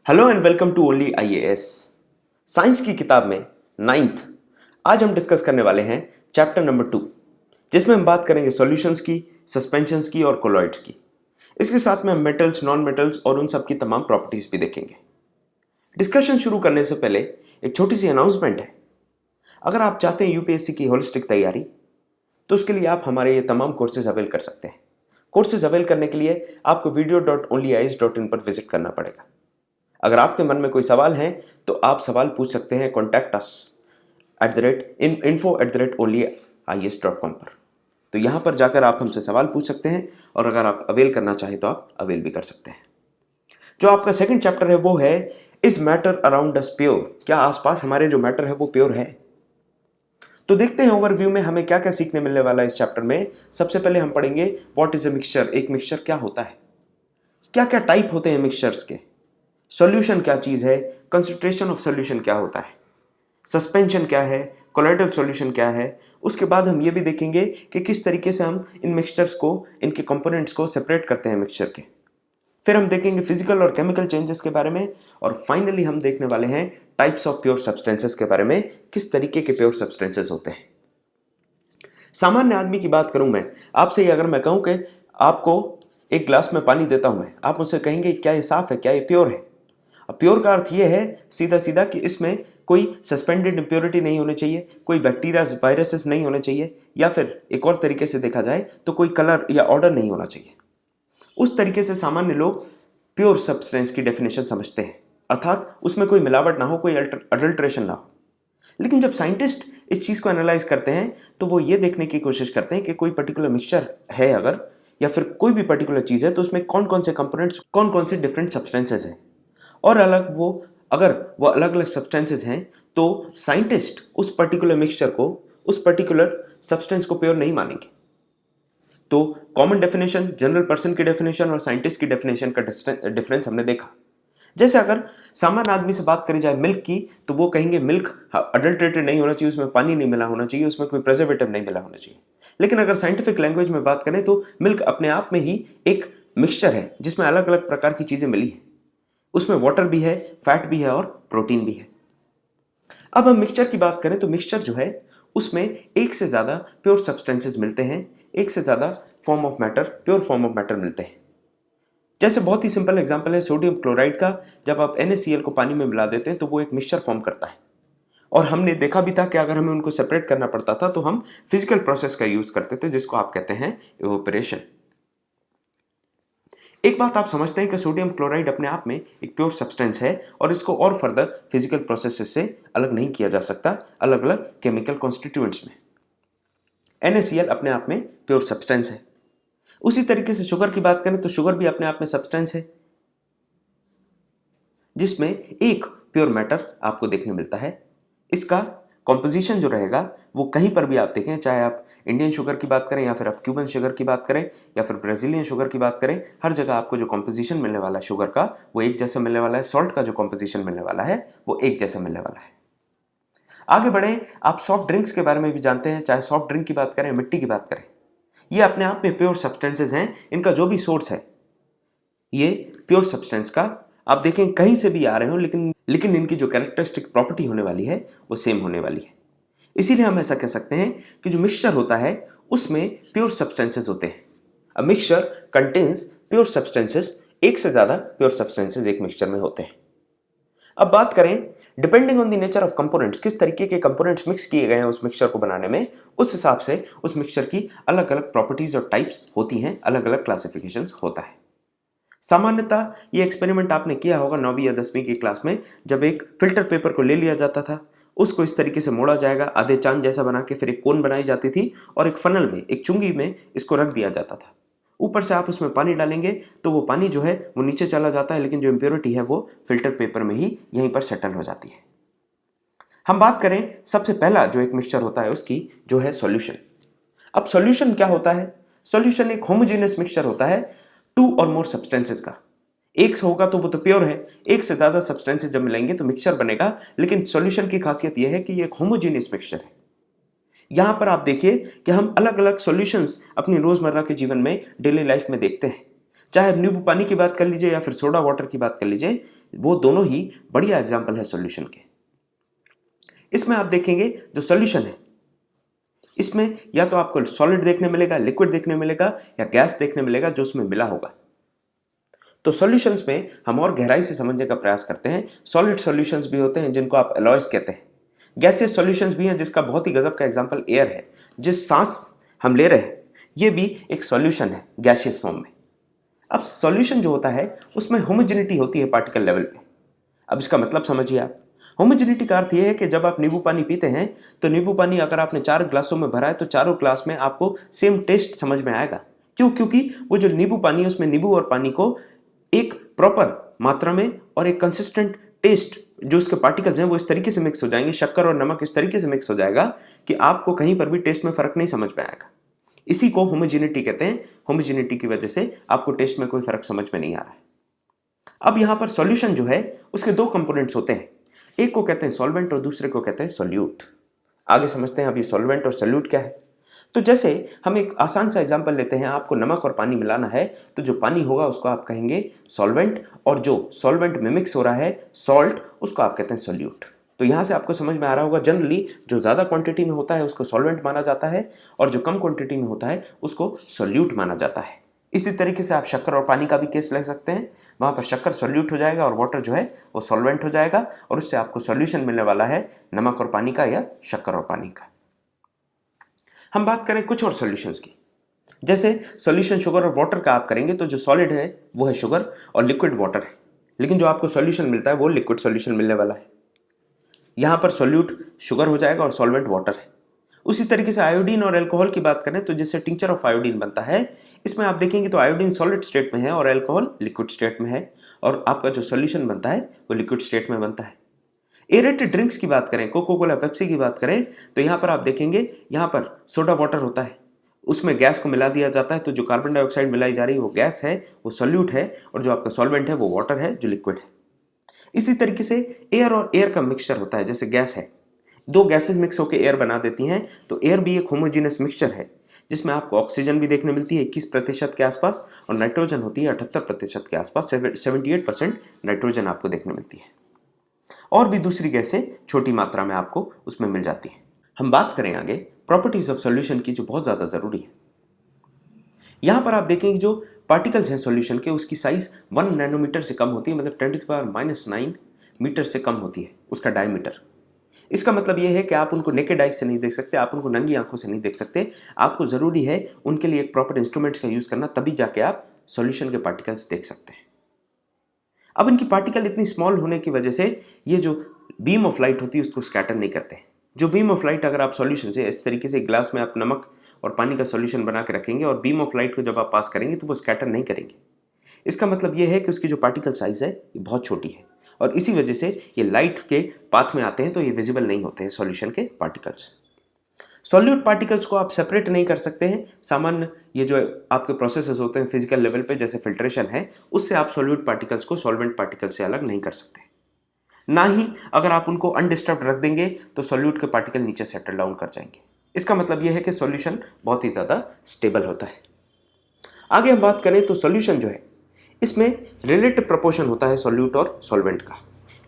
Hello and welcome to only IAS. Science की किताब में नाइन्थ आज हम डिस्कस करने वाले हैं चैप्टर नंबर 2, जिसमें हम बात करेंगे सॉल्यूशंस की, सस्पेंशंस की और कोलॉइड्स की। इसके साथ में हम मेटल्स, नॉन मेटल्स और उन सब की तमाम प्रॉपर्टीज भी देखेंगे। डिस्कशन शुरू करने से पहले एक छोटी सी अनाउंसमेंट है। अगर आप चाहते हैं यूपीएससी की होलिस्टिक तैयारी, तो उसके लिए आप हमारे ये तमाम कोर्सेज अवेल कर सकते हैं। कोर्सेज अवेल करने के लिए आपको video.onlyis.in पर विजिट करना पड़ेगा। अगर आपके मन में कोई सवाल है तो आप सवाल पूछ सकते हैं कॉन्टैक्ट अस info@onlyis.com पर। तो यहाँ पर जाकर आप हमसे सवाल पूछ सकते हैं और अगर आप अवेल करना चाहें तो आप अवेल भी कर सकते हैं। जो आपका सेकंड चैप्टर है वो है is matter around us pure. क्या आसपास हमारे जो मैटर है वो प्योर है? तो देखते हैं ओवरव्यू में हमें क्या क्या सीखने मिलने वाला है इस चैप्टर में। सबसे पहले हम पढ़ेंगे व्हाट इज अ मिक्सचर। एक मिक्सचर क्या होता है, क्या क्या टाइप होते हैं मिक्सचर्स के, सॉल्यूशन क्या चीज है, कंसंट्रेशन ऑफ सॉल्यूशन क्या होता है, सस्पेंशन क्या है, कोलाइडल सॉल्यूशन क्या है। उसके बाद हम ये भी देखेंगे कि किस तरीके से हम इन मिक्सचर्स को, इनके कंपोनेंट्स को सेपरेट करते हैं मिक्सचर के। फिर हम देखेंगे फिजिकल और केमिकल चेंजेस के बारे में और फाइनली हम देखने वाले हैं टाइप्स ऑफ प्योर सब्सटेंसेस के बारे में, किस तरीके के प्योर सब्सटेंसेस होते हैं। सामान्य आदमी की बात करूं मैं आपसे, अगर मैं कहूं कि आपको एक ग्लास में पानी देता हूं मैं, आप मुझसे कहेंगे क्या ये साफ है, क्या ये प्योर है? अब प्योर का अर्थ ये है सीधा सीधा कि इसमें कोई सस्पेंडेड इम्प्योरिटी नहीं होनी चाहिए, कोई बैक्टीरिया वायरसेस नहीं होने चाहिए, या फिर एक और तरीके से देखा जाए तो कोई कलर या ऑर्डर नहीं होना चाहिए। उस तरीके से सामान्य लोग प्योर सब्सटेंस की डेफिनेशन समझते हैं, अर्थात उसमें कोई मिलावट ना हो, कोई अडल्ट्रेशन ना हो। लेकिन जब साइंटिस्ट इस चीज़ को एनालाइज करते हैं तो वो ये देखने की कोशिश करते हैं कि कोई पर्टिकुलर मिक्सचर है अगर, या फिर कोई भी पर्टिकुलर चीज़ है, तो उसमें कौन कौन से कंपोनेंट्स, कौन कौन से डिफरेंट सब्सटेंसेस हैं। और अगर वो अलग अलग सब्सटेंसेस हैं तो साइंटिस्ट उस पर्टिकुलर मिक्सचर को, उस पर्टिकुलर सब्सटेंस को प्योर नहीं मानेंगे। तो कॉमन डेफिनेशन, जनरल पर्सन की डेफिनेशन और साइंटिस्ट की डेफिनेशन का डिफरेंस हमने देखा। जैसे अगर सामान्य आदमी से बात करी जाए मिल्क की, तो वो कहेंगे मिल्क अडल्ट्रेटेड नहीं होना चाहिए, उसमें पानी नहीं मिला होना चाहिए, उसमें कोई प्रिजर्वेटिव नहीं मिला होना चाहिए। लेकिन अगर साइंटिफिक लैंग्वेज में बात करें तो मिल्क अपने आप में ही एक मिक्सचर है जिसमें अलग अलग प्रकार की चीज़ें मिली हैं। उसमें वाटर भी है, फैट भी है और प्रोटीन भी है। अब हम मिक्सचर की बात करें तो मिक्सचर जो है उसमें एक से ज़्यादा प्योर सब्सटेंसेस मिलते हैं, एक से ज़्यादा form of matter, pure form of matter मिलते हैं। जैसे बहुत ही सिंपल एग्जांपल है सोडियम क्लोराइड का। जब आप NaCl को पानी में मिला देते हैं तो वो एक मिक्सचर फॉर्म करता है, और हमने देखा भी था कि अगर हमें उनको सेपरेट करना पड़ता था तो हम फिजिकल प्रोसेस का यूज करते थे, जिसको आप कहते हैं इवोपरेशन। एक बात आप समझते हैं कि सोडियम क्लोराइड अपने आप में एक प्योर सब्सटेंस है और इसको और फर्दर फिजिकल प्रोसेसेस से अलग नहीं किया जा सकता अलग अलग केमिकल कॉन्स्टिट्यूएंट्स में। NaCl अपने आप में प्योर सब्सटेंस है। उसी तरीके से शुगर की बात करें तो शुगर भी अपने आप में सब्सटेंस है, जिसमें एक प्योर मैटर आपको देखने मिलता है। इसका कॉम्पोजिशन जो रहेगा वो कहीं पर भी आप देखें, चाहे आप इंडियन शुगर की बात करें या फिर आप क्यूबन शुगर की बात करें या फिर ब्राज़ीलियन शुगर की बात करें, हर जगह आपको जो कॉम्पोजिशन मिलने वाला है शुगर का वो एक जैसा मिलने वाला है। सॉल्ट का जो कॉम्पोजिशन मिलने वाला है वो एक जैसा मिलने वाला है। आगे बढ़े, आप सॉफ्ट ड्रिंक्स के बारे में भी जानते हैं, चाहे सॉफ्ट ड्रिंक की बात करें, मिट्टी की बात करें, ये अपने आप में प्योर सब्सटेंसेज हैं। इनका जो भी सोर्स है ये प्योर सब्सटेंस का, आप देखें कहीं से भी आ रहे हो, लेकिन इनकी जो कैरेक्टरिस्टिक प्रॉपर्टी होने वाली है वो सेम होने वाली है। इसीलिए हम ऐसा कह सकते हैं कि जो मिक्सचर होता है उसमें प्योर सब्सटेंसेस होते हैं। A mixture contains pure substances, एक से ज्यादा प्योर सब्सटेंसेस एक मिक्सचर में होते हैं। अब बात करें depending on the nature of components, किस तरीके के कंपोनेंट्स मिक्स किए गए हैं उस मिक्सचर को बनाने में, उस हिसाब से उस मिक्सचर की अलग अलग प्रॉपर्टीज और टाइप्स होती हैं, अलग अलग क्लासिफिकेशंस होता है। सामान्यतः ये एक्सपेरिमेंट आपने किया होगा 9वीं या 10वीं की क्लास में, जब एक फिल्टर पेपर को ले लिया जाता था, उसको इस तरीके से मोड़ा जाएगा, आधे चांद जैसा बना के फिर एक कोन बनाई जाती थी और एक फनल में, एक चुंगी में इसको रख दिया जाता था। ऊपर से आप उसमें पानी डालेंगे तो वो पानी जो है वो नीचे चला जाता है, लेकिन जो इम्प्योरिटी है वो फिल्टर पेपर में ही यहीं पर सेटल हो जाती है। हम बात करें सबसे पहला जो एक मिक्सचर होता है उसकी, जो है सॉल्यूशन। अब सॉल्यूशन क्या होता है? सॉल्यूशन एक होमोजेनियस मिक्सचर होता है टू और मोर सब्सटेंसेस का। एक से होगा तो वो तो प्योर है, एक से ज्यादा सब्सटेंसेस जब मिलेंगे तो मिक्सचर बनेगा। लेकिन सॉल्यूशन की खासियत यह है कि ये एक होमोजेनियस मिक्सचर है। यहां पर आप देखिए कि हम अलग अलग सॉल्यूशंस अपनी रोजमर्रा के जीवन में, डेली लाइफ में देखते हैं। चाहे नींबू पानी की बात कर लीजिए या फिर सोडा वाटर की बात कर लीजिए, वो दोनों ही बढ़िया एग्जाम्पल है सॉल्यूशन के। इसमें आप देखेंगे जो सॉल्यूशन है इसमें या तो आपको सॉलिड देखने मिलेगा, लिक्विड देखने मिलेगा या गैस देखने मिलेगा जो उसमें मिला होगा। तो सॉल्यूशंस में हम और गहराई से समझने का प्रयास करते हैं। सॉलिड सॉल्यूशंस भी होते हैं जिनको आप एलॉयज कहते हैं। गैसियस सॉल्यूशंस भी हैं जिसका बहुत ही गजब का एग्जांपल एयर है। जिस सांस हम ले रहे हैं ये भी एक सॉल्यूशन है गैसियस फॉर्म में। अब सॉल्यूशन जो होता है उसमें होमोजेनिटी होती है पार्टिकल लेवल पे। अब इसका मतलब समझिए आप, होमोजेनिटी का अर्थ यह है कि जब आप नींबू पानी पीते हैं तो नींबू पानी अगर आपने 4 ग्लासों में भरा है तो चारों ग्लास में आपको सेम टेस्ट समझ में आएगा। क्यों? क्योंकि वो जो नींबू पानी है उसमें नींबू और पानी को एक प्रॉपर मात्रा में और एक कंसिस्टेंट टेस्ट जो उसके पार्टिकल्स हैं वो इस तरीके से मिक्स हो जाएंगे, शक्कर और नमक इस तरीके से मिक्स हो जाएगा कि आपको कहीं पर भी टेस्ट में फर्क नहीं समझ में आएगा। इसी को होमोजेनिटी कहते हैं। होमोजेनिटी की वजह से आपको टेस्ट में कोई फर्क समझ में नहीं आ रहा है। अब यहां पर सॉल्यूशन जो है उसके 2 कंपोनेंट्स होते हैं, एक को कहते हैं सॉल्वेंट और दूसरे को कहते हैं सॉल्यूट। आगे समझते हैं अब ये सॉल्वेंट और सॉल्यूट क्या है। तो जैसे हम एक आसान सा एग्जांपल लेते हैं, आपको नमक और पानी मिलाना है तो जो पानी होगा उसको आप कहेंगे सॉल्वेंट और जो सॉल्वेंट में मिक्स हो रहा है सॉल्ट उसको आप कहते हैं सॉल्यूट। तो यहां से आपको समझ में आ रहा होगा जनरली जो ज़्यादा क्वांटिटी में होता है उसको सॉल्वेंट माना जाता है और जो कम क्वांटिटी में होता है उसको सॉल्यूट माना जाता है। इसी तरीके से आप शक्कर और पानी का भी केस ले सकते हैं। वहां पर शक्कर सॉल्यूट हो जाएगा और वाटर जो है वो सॉल्वेंट हो जाएगा और उससे आपको सॉल्यूशन मिलने वाला है नमक और पानी का या शक्कर और पानी का। हम बात करें कुछ और सॉल्यूशंस की, जैसे सॉल्यूशन शुगर और वाटर का आप करेंगे तो जो सॉलिड है वो है शुगर और लिक्विड वाटर है, लेकिन जो आपको सॉल्यूशन मिलता है वो लिक्विड सॉल्यूशन मिलने वाला है। यहां पर सॉल्यूट शुगर हो जाएगा और सॉल्वेंट वाटर है। उसी तरीके से आयोडीन और अल्कोहल की बात करें तो जिससे टिंचर ऑफ आयोडीन बनता है, इसमें आप देखेंगे तो आयोडीन सॉलिड स्टेट में है और अल्कोहल लिक्विड स्टेट में है और आपका जो सॉल्यूशन बनता है वो लिक्विड स्टेट में बनता है। एरेटेड ड्रिंक्स की बात करें, कोको कोला पेप्सी की बात करें तो यहाँ पर आप देखेंगे यहाँ पर सोडा वाटर होता है, उसमें गैस को मिला दिया जाता है तो जो कार्बन डाइऑक्साइड मिलाई जा रही है वो गैस है, वो सॉल्यूट है और जो आपका सॉल्वेंट है वो वाटर है जो लिक्विड है। इसी तरीके से एयर और एयर का मिक्सचर होता है, जैसे गैस है, 2 गैसेस मिक्स होकर एयर बना देती हैं तो एयर भी एक होमोजीनियस मिक्सचर है जिसमें आपको ऑक्सीजन भी देखने मिलती है 21% के आसपास और नाइट्रोजन होती है 78% के आसपास। 78% नाइट्रोजन आपको देखने मिलती है और भी दूसरी गैसें छोटी मात्रा में आपको उसमें मिल जाती है। हम बात करें आगे प्रॉपर्टीज ऑफ सॉल्यूशन की जो बहुत ज़्यादा ज़रूरी है। यहाँ पर आप देखेंगे जो पार्टिकल्स हैं सॉल्यूशन के उसकी साइज 1 नैनोमीटर से कम होती है, मतलब 10⁻⁹ मीटर से कम होती है उसका डायमीटर। इसका मतलब ये है कि आप उनको नेकेड आई से नहीं देख सकते, आप उनको नंगी आंखों से नहीं देख सकते, आपको ज़रूरी है उनके लिए एक प्रॉपर इंस्ट्रूमेंट्स का यूज़ करना, तभी जाके आप सॉल्यूशन के पार्टिकल्स देख सकते हैं। अब इनकी पार्टिकल इतनी स्मॉल होने की वजह से ये जो बीम ऑफ लाइट होती है उसको स्कैटर नहीं करते। जो बीम ऑफ लाइट अगर आप सॉल्यूशन से इस तरीके से ग्लास में आप नमक और पानी का सॉल्यूशन बना के रखेंगे और बीम ऑफ लाइट को जब आप पास करेंगे तो वो स्कैटर नहीं करेंगे। इसका मतलब ये है कि उसकी जो पार्टिकल साइज है ये बहुत छोटी है और इसी वजह से ये लाइट के पाथ में आते हैं तो ये विजिबल नहीं होते हैं सॉल्यूशन के पार्टिकल्स। सॉल्यूट पार्टिकल्स को आप सेपरेट नहीं कर सकते हैं। सामान्य ये जो आपके प्रोसेसेस होते हैं फिजिकल लेवल पे जैसे फिल्ट्रेशन है, उससे आप सॉल्यूट पार्टिकल्स को सॉल्वेंट पार्टिकल से अलग नहीं कर सकते। ना ही अगर आप उनको अनडिस्टर्ब्ड रख देंगे तो सॉल्यूट के पार्टिकल नीचे सेटल डाउन कर जाएंगे। इसका मतलब यह है कि सॉल्यूशन बहुत ही ज़्यादा स्टेबल होता है। आगे हम बात करें तो सॉल्यूशन जो है इसमें रिलेटिव प्रोपोर्शन होता है सॉल्यूट और सॉल्वेंट का।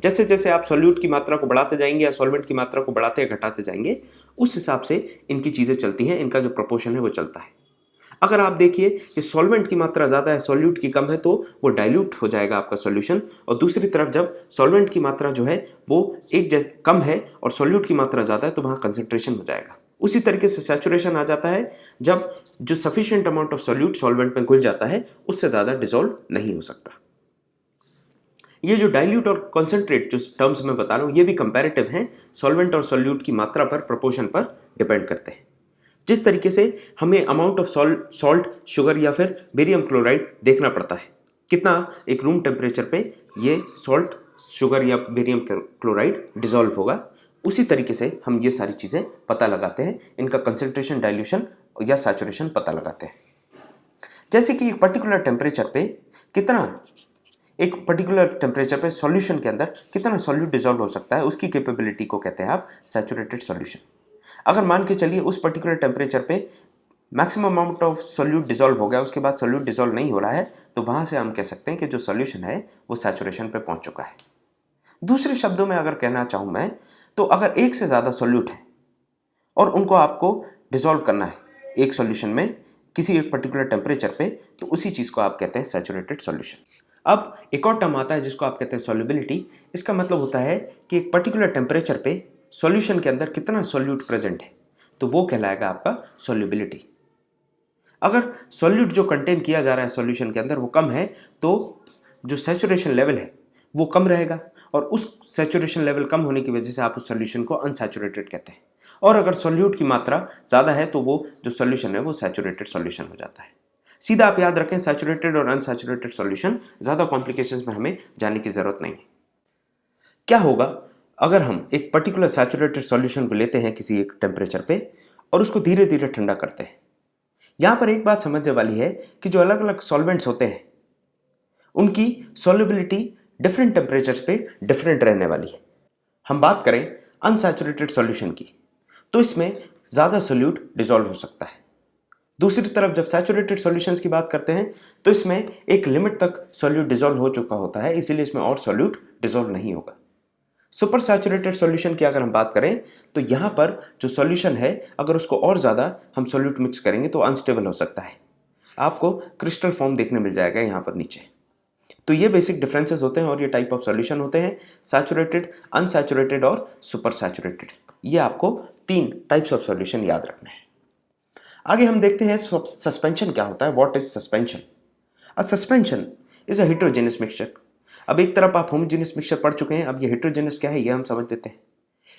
जैसे जैसे आप सॉल्यूट की मात्रा को बढ़ाते जाएंगे या सॉल्वेंट की मात्रा को बढ़ाते या घटाते जाएंगे उस हिसाब से इनकी चीज़ें चलती हैं, इनका जो प्रोपोर्शन है वो चलता है। अगर आप देखिए कि सॉल्वेंट की मात्रा ज़्यादा है सॉल्यूट की कम है तो वो डाइल्यूट हो जाएगा आपका सॉल्यूशन, और दूसरी तरफ जब सॉल्वेंट की मात्रा जो है वो कम है और सॉल्यूट की मात्रा ज़्यादा है तो वहाँ कंसंट्रेशन हो जाएगा। उसी तरीके से सैचुरेशन आ जाता है जब जो sufficient amount of solute solvent में घुल जाता है उससे ज़्यादा डिसॉल्व नहीं हो सकता। ये जो डाइल्यूट और कॉन्सेंट्रेट जो टर्म्स मैं बता रहा हूँ ये भी कंपैरेटिव हैं, सॉल्वेंट और सॉल्यूट की मात्रा पर प्रोपोर्शन पर डिपेंड करते हैं। जिस तरीके से हमें अमाउंट ऑफ सॉल्ट शुगर या फिर बेरियम क्लोराइड देखना पड़ता है, कितना एक रूम टेम्परेचर पे ये सॉल्ट शुगर या बेरियम क्लोराइड डिसॉल्व होगा, उसी तरीके से हम ये सारी चीज़ें पता लगाते हैं, इनका कंसंट्रेशन डाइल्यूशन या सैचुरेशन पता लगाते हैं। जैसे कि एक पर्टिकुलर टेम्परेचर पे सॉल्यूशन के अंदर कितना सॉल्यूट डिसॉल्व हो सकता है उसकी कैपेबिलिटी को कहते हैं आप सैचुरेटेड सॉल्यूशन। अगर मान के चलिए उस पर्टिकुलर टेम्परेचर पे maximum amount of solute dissolve हो गया, उसके बाद सोल्यूट डिसॉल्व नहीं हो रहा है, तो वहाँ से हम कह सकते हैं कि जो सॉल्यूशन है वो सैचुरेशन पे पहुंच चुका है। दूसरे शब्दों में अगर कहना चाहूँ मैं, तो अगर एक से ज़्यादा सोल्यूट है और उनको आपको डिसॉल्व करना है एक सॉल्यूशन में किसी एक पर्टिकुलर टेम्परेचर पे, तो उसी चीज़ को आप कहते हैं सैचुरेटेड सॉल्यूशन। अब एक और टर्म आता है जिसको आप कहते हैं सॉल्युबिलिटी। इसका मतलब होता है कि एक पर्टिकुलर टेम्परेचर पे सॉल्यूशन के अंदर कितना सॉल्यूट प्रेजेंट है, तो वो कहलाएगा आपका सॉल्युबिलिटी। अगर सॉल्यूट जो कंटेन किया जा रहा है सॉल्यूशन के अंदर वो कम है, तो जो सैचुरेशन लेवल है वो कम रहेगा, और उस सैचुरेशन लेवल कम होने की वजह से आप उस सॉल्यूशन को अनसैचुरेटेड कहते हैं। और अगर सॉल्यूट की मात्रा ज़्यादा है तो वो जो सॉल्यूशन है वो सैचुरेटेड सॉल्यूशन हो जाता है। सीधा आप याद रखें, सैचुरेटेड और अनसैचुरेटेड सॉल्यूशन, ज़्यादा कॉम्प्लिकेशंस में हमें जाने की ज़रूरत नहीं है। क्या होगा अगर हम एक पर्टिकुलर सैचुरेटेड सॉल्यूशन को लेते हैं किसी एक टेम्परेचर पे और उसको धीरे धीरे ठंडा करते हैं। यहाँ पर एक बात समझने वाली है कि जो अलग अलग सॉल्वेंट्स होते हैं उनकी सॉल्युबिलिटी डिफरेंट टेम्परेचर्स पे डिफरेंट रहने वाली है। हम बात करें अनसैचुरेटेड सॉल्यूशन की, तो इसमें ज़्यादा सोल्यूट डिसॉल्व हो सकता है। दूसरी तरफ जब सैचुरेटेड सॉल्यूशंस की बात करते हैं तो इसमें एक लिमिट तक सोल्यूट डिसॉल्व हो चुका होता है, इसीलिए इसमें और सोल्यूट डिसॉल्व नहीं होगा। सुपर सैचुरेटेड सॉल्यूशन की अगर हम बात करें तो यहाँ पर जो सॉल्यूशन है अगर उसको और ज़्यादा हम सोल्यूट मिक्स करेंगे तो अनस्टेबल हो सकता है, आपको क्रिस्टल फॉर्म देखने मिल जाएगा यहाँ पर नीचे। तो ये बेसिक डिफरेंसेस होते हैं और ये टाइप ऑफ सॉल्यूशन होते हैं, सैचुरेटेड, अनसैचुरेटेड और सुपर सैचुरेटेड। ये आपको 3 टाइप्स ऑफ सॉल्यूशन याद रखना है। आगे हम देखते हैं सस्पेंशन क्या होता है। What is suspension? A suspension is a heterogeneous mixture. अब एक तरफ आप होमोजेनस मिक्सचर पढ़ चुके हैं, अब ये हेटेरोजेनस क्या है ये हम समझ देते हैं।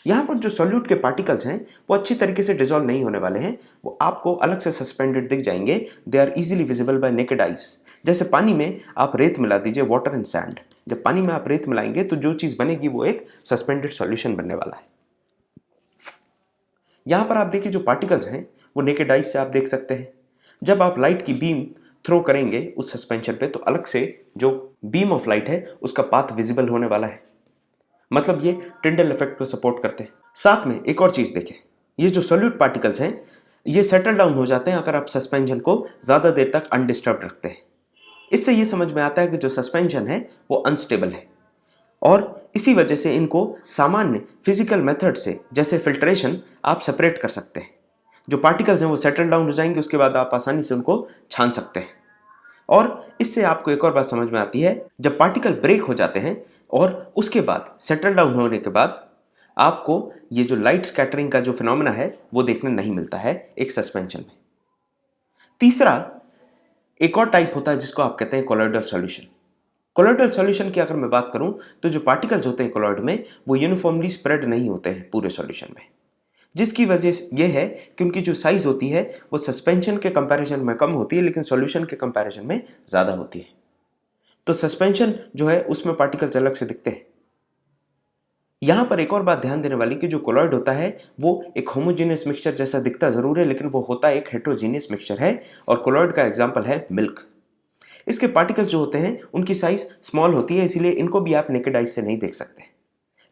यहाँ पर जो सॉल्यूट के पार्टिकल्स हैं वो अच्छी तरीके से डिसॉल्व नहीं होने वाले हैं, वो आपको अलग से सस्पेंडेड दिख जाएंगे। They are easily visible by naked eyes. जैसे पानी में आप रेत मिला दीजिए, वाटर एंड सैंड, जब पानी में आप रेत मिलाएंगे तो जो चीज़ बनेगी वो एक सस्पेंडेड सॉल्यूशन बनने वाला है। यहाँ पर आप देखिए जो पार्टिकल्स हैं वो नेकेड आइज से आप देख सकते हैं। जब आप लाइट की बीम थ्रो करेंगे उस सस्पेंशन पे तो अलग से जो बीम ऑफ लाइट है उसका पाथ विजिबल होने वाला है, मतलब ये टिंडल इफेक्ट को सपोर्ट करते हैं। साथ में एक और चीज़ देखें, ये जो सॉल्यूट पार्टिकल्स हैं ये सेटल डाउन हो जाते हैं अगर आप सस्पेंशन को ज़्यादा देर तक अनडिस्टर्ब रखते हैं। इससे ये समझ में आता है कि जो सस्पेंशन है वो अनस्टेबल है, और इसी वजह से इनको सामान्य फिजिकल मेथड से जैसे फिल्ट्रेशन आप सेपरेट कर सकते हैं। जो पार्टिकल्स हैं वो सेटल डाउन हो जाएंगे, उसके बाद आप आसानी से उनको छान सकते हैं। और इससे आपको एक और बात समझ में आती है, जब पार्टिकल ब्रेक हो जाते हैं और उसके बाद सेटल डाउन होने के बाद आपको ये जो लाइट स्कैटरिंग का जो फिनोमेना है वो देखने नहीं मिलता है एक सस्पेंशन में। तीसरा एक और टाइप होता है जिसको आप कहते हैं कोलॉइडल सॉल्यूशन। कोलॉइडल सॉल्यूशन की अगर मैं बात करूं तो जो पार्टिकल्स होते हैं कोलॉइड में वो यूनिफॉर्मली स्प्रेड नहीं होते हैं पूरे सॉल्यूशन में, जिसकी वजह से ये है कि उनकी जो साइज होती है वो सस्पेंशन के कंपैरिजन में कम होती है लेकिन सॉल्यूशन के कंपैरिजन में ज़्यादा होती है। तो सस्पेंशन जो है उसमें पार्टिकल्स अलग से दिखते हैं। यहाँ पर एक और बात ध्यान देने वाली कि जो कोलॉइड होता है वो एक होमोजेनियस मिक्सचर जैसा दिखता ज़रूर है लेकिन वो होता एक हेटेरोजेनियस मिक्सचर है, और कोलॉइड का एग्जाम्पल है मिल्क। इसके पार्टिकल्स जो होते हैं उनकी साइज स्मॉल होती है, इसीलिए इनको भी आप नेकेड आइज से नहीं देख सकते।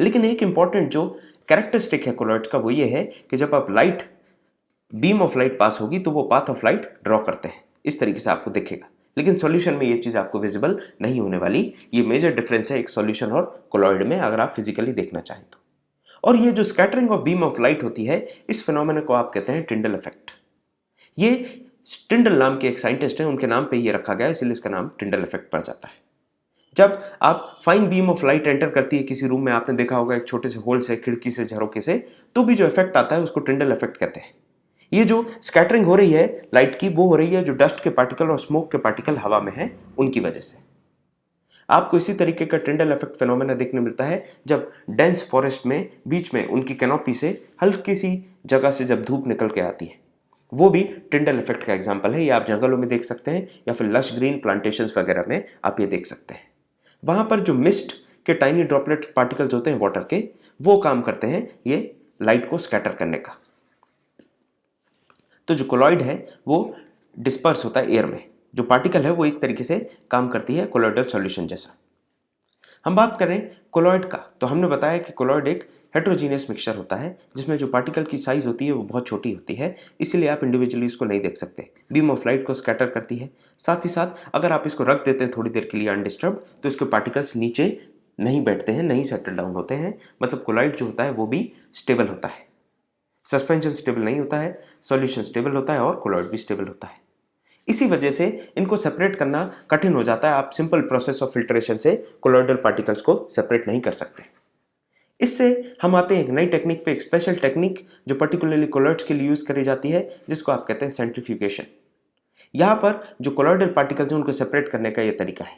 लेकिन एक इंपॉर्टेंट जो कैरेक्टरिस्टिक है कोलॉइड का वो ये है कि जब आप light beam of light pass होगी तो वो पाथ ऑफ लाइट ड्रॉ करते हैं, इस तरीके से आपको दिखेगा। लेकिन सॉल्यूशन में ये चीज़ आपको विजिबल नहीं होने वाली। ये मेजर डिफरेंस है एक सॉल्यूशन और कोलॉइड में अगर आप फिजिकली देखना चाहें तो। और ये जो scattering of beam of light होती है इस फिनोमेना को आप कहते हैं टिंडल इफेक्ट। ये टिंडल नाम के एक साइंटिस्ट हैं, उनके नाम पे ये रखा गया इसलिए इसका नाम टिंडल इफेक्ट पड़ जाता है। जब आप fine beam of light enter करती है किसी रूम में, आपने देखा होगा एक छोटे से होल से, खिड़की से, झरोके से, तो भी जो इफेक्ट आता है उसको टिंडल इफेक्ट कहते हैं। ये जो स्कैटरिंग हो रही है लाइट की वो हो रही है जो डस्ट के पार्टिकल और स्मोक के पार्टिकल हवा में है उनकी वजह से। आपको इसी तरीके का टिंडल इफेक्ट फिनोमेना देखने मिलता है जब डेंस फॉरेस्ट में बीच में उनकी कैनोपी से हल्की सी जगह से जब धूप निकल के आती है, वो भी टिंडल इफेक्ट का एग्जाम्पल है। ये आप जंगलों में देख सकते हैं या फिर लश ग्रीन प्लांटेशंस वगैरह में आप ये देख सकते हैं। वहाँ पर जो मिस्ट के टाइनी ड्रॉपलेट पार्टिकल्स होते हैं वाटर के, वो काम करते हैं ये लाइट को स्कैटर करने का। तो जो कोलॉइड है वो डिस्पर्स होता है एयर में, जो पार्टिकल है वो एक तरीके से काम करती है कोलॉइडल सॉल्यूशन जैसा। हम बात करें कोलॉइड का, तो हमने बताया कि कोलॉइड एक हेट्रोजीनियस मिक्सचर होता है जिसमें जो पार्टिकल की साइज होती है वो बहुत छोटी होती है, इसीलिए आप इंडिविजुअली इसको नहीं देख सकते। बीम ऑफ लाइट को स्कैटर करती है। साथ ही साथ अगर आप इसको रख देते हैं थोड़ी देर के लिए अनडिस्टर्ब, तो इसके पार्टिकल्स नीचे नहीं बैठते हैं, नहीं सेटल डाउन होते हैं। मतलब कोलॉइड जो होता है वो भी स्टेबल होता है। सस्पेंशन स्टेबल नहीं होता है, सॉल्यूशन स्टेबल होता है और कोलॉइड भी स्टेबल होता है। इसी वजह से इनको सेपरेट करना कठिन हो जाता है। आप सिंपल प्रोसेस ऑफ फिल्ट्रेशन से कोलॉइडल पार्टिकल्स को सेपरेट नहीं कर सकते। इससे हम आते हैं एक नई टेक्निक पे, एक स्पेशल टेक्निक जो पर्टिकुलरली कोलॉइड्स के लिए यूज करी जाती है, जिसको आप कहते हैं सेंट्रीफ्यूगेशन। यहां पर जो कोलॉइडल पार्टिकल्स हैं उनको सेपरेट करने का यह तरीका है।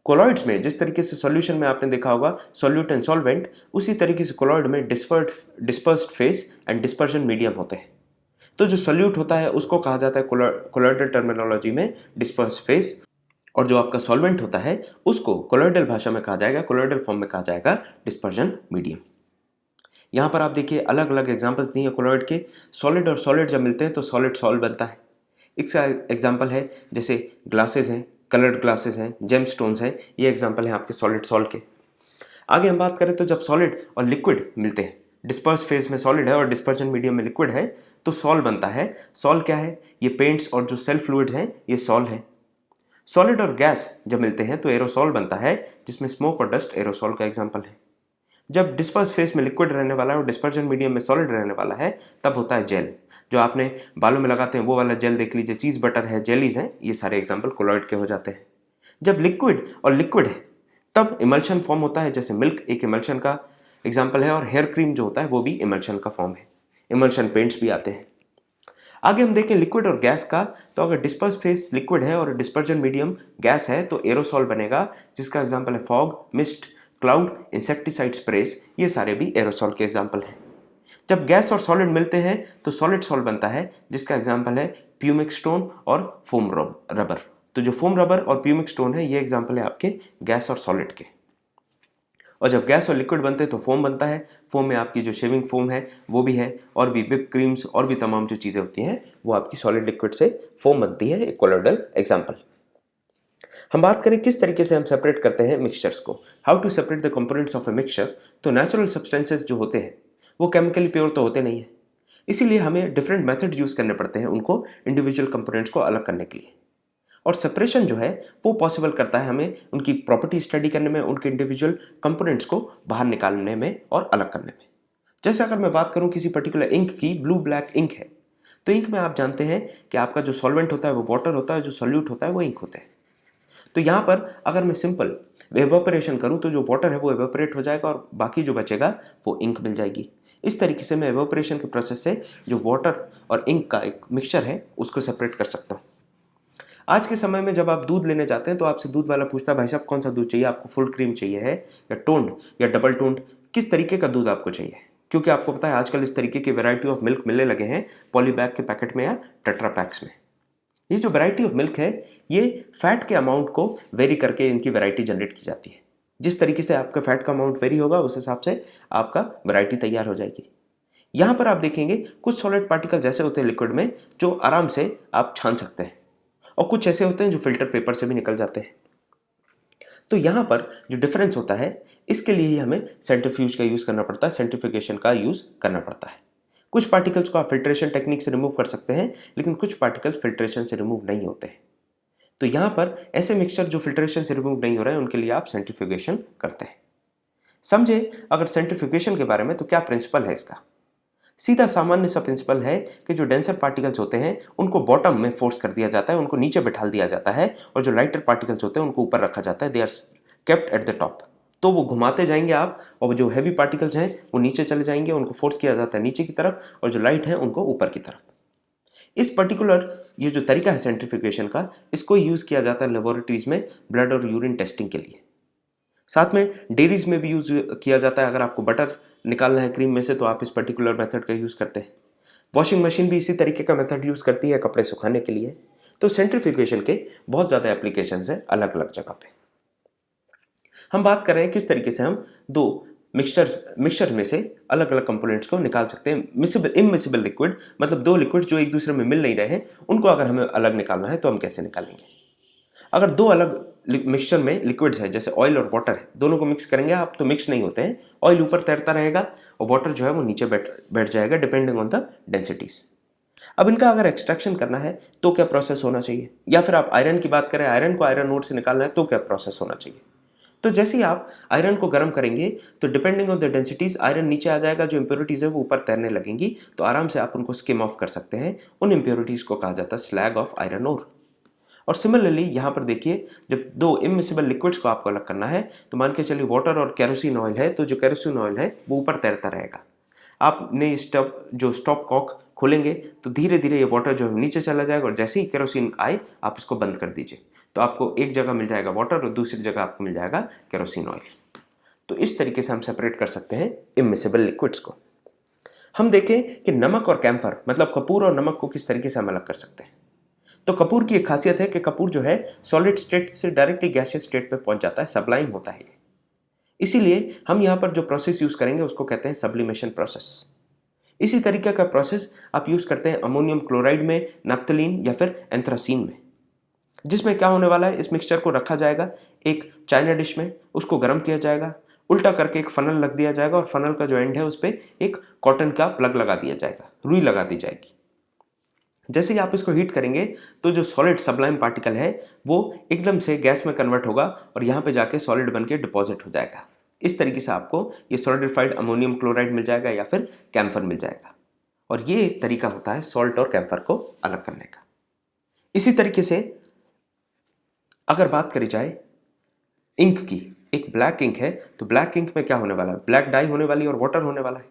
कोलॉइड्स में जिस तरीके से सॉल्यूशन में आपने देखा होगा सॉल्यूट एंड सॉल्वेंट, उसी तरीके से कोलॉइड में dispersed phase and dispersion medium होते हैं। तो जो सॉल्यूट होता है उसको कहा जाता है कोलॉइडल टर्मिनोलॉजी में डिस्पर्स्ड फेस, और जो आपका सॉल्वेंट होता है उसको कोलॉइडल भाषा में कहा जाएगा, कोलॉइडल फॉर्म में कहा जाएगा डिस्पर्जन मीडियम। यहां पर आप देखिए अलग अलग एग्जांपल्स दिए हैं कोलॉइड के। सॉलिड और सॉलिड जब मिलते हैं तो सॉलिड सॉल्ट बनता है। इसका एग्जांपल है जैसे ग्लासेस हैं, कलर्ड ग्लासेस हैं, जेम स्टोन्स हैं, ये एग्जांपल है आपके सॉलिड सॉल्ट के। आगे हम बात करें तो जब सॉलिड और लिक्विड मिलते हैं, डिस्पर्स फेज में सॉलिड है और डिस्पर्जन मीडियम में लिक्विड है, तो सॉल बनता है। सॉल क्या है? ये पेंट्स और जो सेल फ्लूइड्स हैं ये सॉल है। सॉलिड और गैस जब मिलते हैं तो एरोसॉल बनता है, जिसमें स्मोक और डस्ट एरोसॉल का एग्जांपल है। जब डिस्पर्स फेस में लिक्विड रहने वाला है और डिस्पर्जन मीडियम में सॉलिड रहने वाला है, तब होता है जेल। जो आपने बालों में लगाते हैं वो वाला जेल देख लीजिए, चीज बटर है, जेलीज हैं, ये सारे एग्जांपल कोलॉइड के हो जाते हैं। जब लिक्विड और लिक्विड है तब इमल्शन फॉर्म होता है, जैसे मिल्क एक इमल्शन का एग्जांपल है और हेयर क्रीम जो होता है वो भी इमल्शन का फॉर्म है। इमल्शन पेंट्स भी आते हैं। आगे हम देखें लिक्विड और गैस का, तो अगर डिस्पर्स फेस लिक्विड है और डिस्पर्जन मीडियम गैस है तो एरोसॉल बनेगा, जिसका एग्जांपल है फॉग, मिस्ट, क्लाउड, इंसेक्टिसाइड स्प्रेस, ये सारे भी एरोसॉल के एग्जांपल हैं। जब गैस और सॉलिड मिलते हैं तो सॉलिड सॉल्ट बनता है, जिसका एग्जांपल है प्यूमिक स्टोन और फोम रबर। तो जो फोम रबर और प्यूमिक स्टोन है ये एग्जांपल है आपके गैस और सॉलिड के। और जब गैस और लिक्विड बनते हैं तो फोम बनता है। फोम में आपकी जो शेविंग फोम है वो भी है, और भी विप क्रीम्स और भी तमाम जो चीज़ें होती हैं वो आपकी सॉलिड लिक्विड से फोम बनती है, एक कोलॉइडल एग्जांपल। हम बात करें किस तरीके से हम सेपरेट करते हैं मिक्सचर्स को, how to separate the components of a mixture. तो नेचुरल सब्सटेंसेस जो होते हैं वो केमिकली प्योर तो होते नहीं है, इसीलिए हमें डिफरेंट मेथड यूज करने पड़ते हैं उनको इंडिविजुअल कंपोनेंट्स को अलग करने के लिए। और सेपरेशन जो है वो पॉसिबल करता है हमें उनकी प्रॉपर्टी स्टडी करने में, उनके इंडिविजुअल कंपोनेंट्स को बाहर निकालने में और अलग करने में। जैसे अगर मैं बात करूं किसी पर्टिकुलर इंक की, ब्लू ब्लैक इंक है, तो इंक में आप जानते हैं कि आपका जो सॉल्वेंट होता है वो वाटर होता है, जो सॉल्यूट होता है वो इंक होता है। तो यहाँ पर अगर मैं सिंपल एवापोरेशन करूं तो जो वाटर है वो एवापोरेट हो जाएगा और बाकी जो बचेगा वो इंक मिल जाएगी। इस तरीके से मैं एवापोरेशन के प्रोसेस से जो वाटर और इंक का एक मिक्सचर है उसको सेपरेट कर सकता हूँ। आज के समय में जब आप दूध लेने जाते हैं तो आपसे दूध वाला पूछता है भाई साहब कौन सा दूध चाहिए आपको, फुल क्रीम चाहिए है या टोन्ड या डबल टोन्ड, किस तरीके का दूध आपको चाहिए। क्योंकि आपको पता है आजकल इस तरीके की वैरायटी ऑफ मिल्क मिलने लगे हैं पॉली बैग के पैकेट में या टेट्रा पैक्स में। ये जो वैरायटी ऑफ मिल्क है ये फैट के अमाउंट को वेरी करके इनकी वैरायटी जनरेट की जाती है। जिस तरीके से आपका फैट का अमाउंट वेरी होगा उस हिसाब से आपका वैरायटी तैयार हो जाएगी। यहाँ पर आप देखेंगे कुछ सॉलिड पार्टिकल ऐसे होते हैं लिक्विड में जो आराम से आप छान सकते हैं, और कुछ ऐसे होते हैं जो फिल्टर पेपर से भी निकल जाते हैं। तो यहां पर जो डिफरेंस होता है इसके लिए ही हमें सेंट्रीफ्यूज का यूज करना पड़ता है, सेंट्रीफ्यूगेशन का यूज करना पड़ता है। कुछ पार्टिकल्स को आप फिल्ट्रेशन टेक्निक से रिमूव कर सकते हैं, लेकिन कुछ पार्टिकल्स फिल्ट्रेशन से रिमूव नहीं होते हैं। तो यहां पर ऐसे मिक्सचर जो फिल्ट्रेशन से रिमूव नहीं हो रहे हैं उनके लिए आप सेंट्रीफ्यूगेशन करते हैं। समझे अगर सेंट्रीफ्यूगेशन के बारे में तो क्या प्रिंसिपल है इसका। सीधा सामान्य सा प्रिंसिपल है कि जो डेंसर पार्टिकल्स होते हैं उनको बॉटम में फोर्स कर दिया जाता है, उनको नीचे बैठा दिया जाता है, और जो लाइटर पार्टिकल्स होते हैं उनको ऊपर रखा जाता है, they are kept at the top. तो वो घुमाते जाएंगे आप, और जो हैवी पार्टिकल्स हैं वो नीचे चले जाएंगे, उनको फोर्स किया जाता है नीचे की तरफ, और जो लाइट है उनको ऊपर की तरफ। इस पर्टिकुलर ये जो तरीका है सेंट्रीफ्यूगेशन का, इसको यूज किया जाता है लेबोरेटरीज में ब्लड और यूरिन टेस्टिंग के लिए। साथ में डेयरीज में भी यूज किया जाता है। अगर आपको बटर निकालना है क्रीम में से तो आप इस पर्टिकुलर मेथड का यूज करते हैं। वॉशिंग मशीन भी इसी तरीके का मेथड यूज करती है कपड़े सुखाने के लिए। तो सेंट्रीफ्यूगेशन के बहुत ज्यादा एप्लीकेशंस है अलग अलग जगह पे। हम बात कर रहे हैं किस तरीके से हम दो मिक्सचर में से अलग अलग कंपोनेंट्स को निकाल सकते हैं। इमिसिबल लिक्विड मतलब दो लिक्विड जो एक दूसरे में मिल नहीं रहे हैं, उनको अगर हमें अलग निकालना है तो हम कैसे निकालेंगे। अगर दो अलग मिक्सचर में लिक्विड्स है, जैसे ऑयल और वाटर है, दोनों को मिक्स करेंगे आप तो मिक्स नहीं होते हैं, ऑयल ऊपर तैरता रहेगा और वाटर जो है वो नीचे बैठ जाएगा डिपेंडिंग ऑन द डेंसिटीज। अब इनका अगर एक्सट्रैक्शन करना है तो क्या प्रोसेस होना चाहिए, या फिर आप आयरन की बात करें, आयरन को आयरन ओर से निकालना है तो क्या प्रोसेस होना चाहिए। तो जैसे ही आप आयरन को गर्म करेंगे तो depending on the densities iron नीचे आ जाएगा, जो इंप्योरिटीज है वो ऊपर तैरने लगेंगी, तो आराम से आप उनको स्किम ऑफ कर सकते हैं। उन इंप्योरिटीज को कहा जाता है स्लैग ऑफ आयरन ओर। और सिमिलरली यहाँ पर देखिए, जब दो इमिसिबल लिक्विड्स को आपको अलग करना है तो मान के चलिए वाटर और केरोसिन ऑयल है, तो जो केरोसिन ऑयल है वो ऊपर तैरता रहेगा। आपने स्टॉप कॉक खोलेंगे तो धीरे धीरे ये वाटर जो है नीचे चला जाएगा, और जैसे ही केरोसिन आए आप इसको बंद कर दीजिए, तो आपको एक जगह मिल जाएगा वाटर और दूसरी जगह आपको मिल जाएगा केरोसिन ऑयल। तो इस तरीके से हम सेपरेट कर सकते हैं इमिसिबल लिक्विड्स को। हम देखें कि नमक और कैम्फर, मतलब कपूर और नमक को किस तरीके से हम अलग कर सकते हैं। तो कपूर की एक खासियत है कि कपूर जो है सॉलिड स्टेट से डायरेक्टली गैसियस स्टेट पे पहुंच जाता है, सब्लाइम होता है। इसीलिए हम यहाँ पर जो प्रोसेस यूज करेंगे उसको कहते हैं सब्लिमेशन प्रोसेस। इसी तरीके का प्रोसेस आप यूज करते हैं अमोनियम क्लोराइड में, नैप्थलीन या फिर एंथ्रासीन में, जिसमें क्या होने वाला है, इस मिक्सचर को रखा जाएगा एक चाइना डिश में, उसको गर्म किया जाएगा, उल्टा करके एक फनल लग दिया जाएगा और फनल का जो एंड है उस पर एक कॉटन का प्लग लगा दिया जाएगा, रुई लगा दी जाएगी। जैसे ही आप इसको हीट करेंगे तो जो सॉलिड सब्लाइम पार्टिकल है वो एकदम से गैस में कन्वर्ट होगा और यहाँ पे जाके सॉलिड बन के डिपॉजिट हो जाएगा। इस तरीके से आपको ये सॉलिडिफाइड अमोनियम क्लोराइड मिल जाएगा या फिर कैम्फर मिल जाएगा। और ये तरीका होता है सॉल्ट और कैम्फर को अलग करने का। इसी तरीके से अगर बात करी जाए इंक की, एक ब्लैक इंक है तो ब्लैक इंक में क्या होने वाला है, ब्लैक डाई होने वाली और वाटर होने वाला है।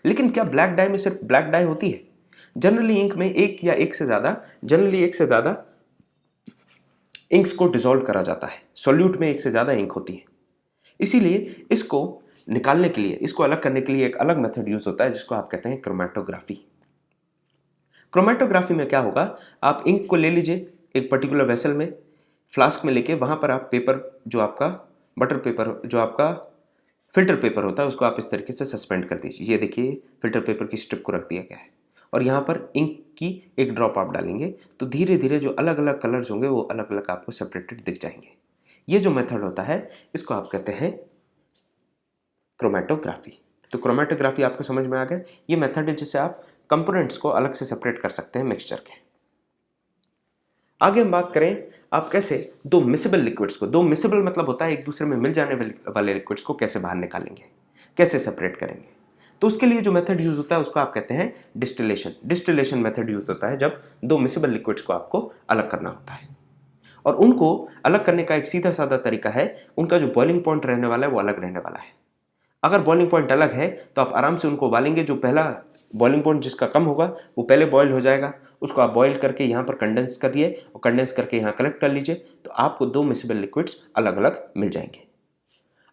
लेकिन क्या ब्लैक डाई में सिर्फ ब्लैक डाई होती है? जनरली इंक में एक से ज़्यादा इंक्स को डिसॉल्व करा जाता है, सॉल्यूट में एक से ज़्यादा इंक होती है। इसीलिए इसको निकालने के लिए, इसको अलग करने के लिए एक अलग मेथड यूज होता है जिसको आप कहते हैं क्रोमैटोग्राफी। क्रोमैटोग्राफी में क्या होगा, आप इंक को ले लीजिए एक पर्टिकुलर वेसल में, फ्लास्क में लेके वहाँ पर आप पेपर, जो आपका बटर पेपर, जो आपका फिल्टर पेपर होता है, उसको आप इस तरीके से सस्पेंड कर दीजिए। ये देखिए फिल्टर पेपर की स्ट्रिप को रख दिया गया है और यहाँ पर इंक की एक ड्रॉप आप डालेंगे तो धीरे धीरे जो अलग अलग कलर्स होंगे वो अलग अलग आपको सेपरेटेड दिख जाएंगे। ये जो मेथड होता है इसको आप कहते हैं क्रोमैटोग्राफी। तो क्रोमैटोग्राफी आपको समझ में आ गया, ये मेथड है जिससे आप कंपोनेंट्स को अलग से सेपरेट कर सकते हैं मिक्सचर के। आगे हम बात करें आप कैसे दो मिसेबल लिक्विड्स को, दो मिसेबल मतलब होता है एक दूसरे में मिल जाने वाले लिक्विड्स को कैसे बाहर निकालेंगे, कैसे सेपरेट करेंगे। तो उसके लिए जो मेथड यूज होता है उसको आप कहते हैं डिस्टिलेशन। डिस्टिलेशन मेथड यूज होता है जब दो मिसेबल लिक्विड्स को आपको अलग करना होता है। और उनको अलग करने का एक सीधा साधा तरीका है, उनका जो बॉइलिंग पॉइंट रहने वाला है वो अलग रहने वाला है। अगर बॉइलिंग पॉइंट अलग है तो आप आराम से उनको उबालेंगे, जो पहला बॉइलिंग पॉइंट जिसका कम होगा वो पहले बॉयल हो जाएगा, उसको आप बॉयल करके यहाँ पर कंडेंस करिए और कंडेंस करके यहाँ कलेक्ट कर लीजिए, तो आपको दो मिसेबल लिक्विड्स अलग अलग मिल जाएंगे।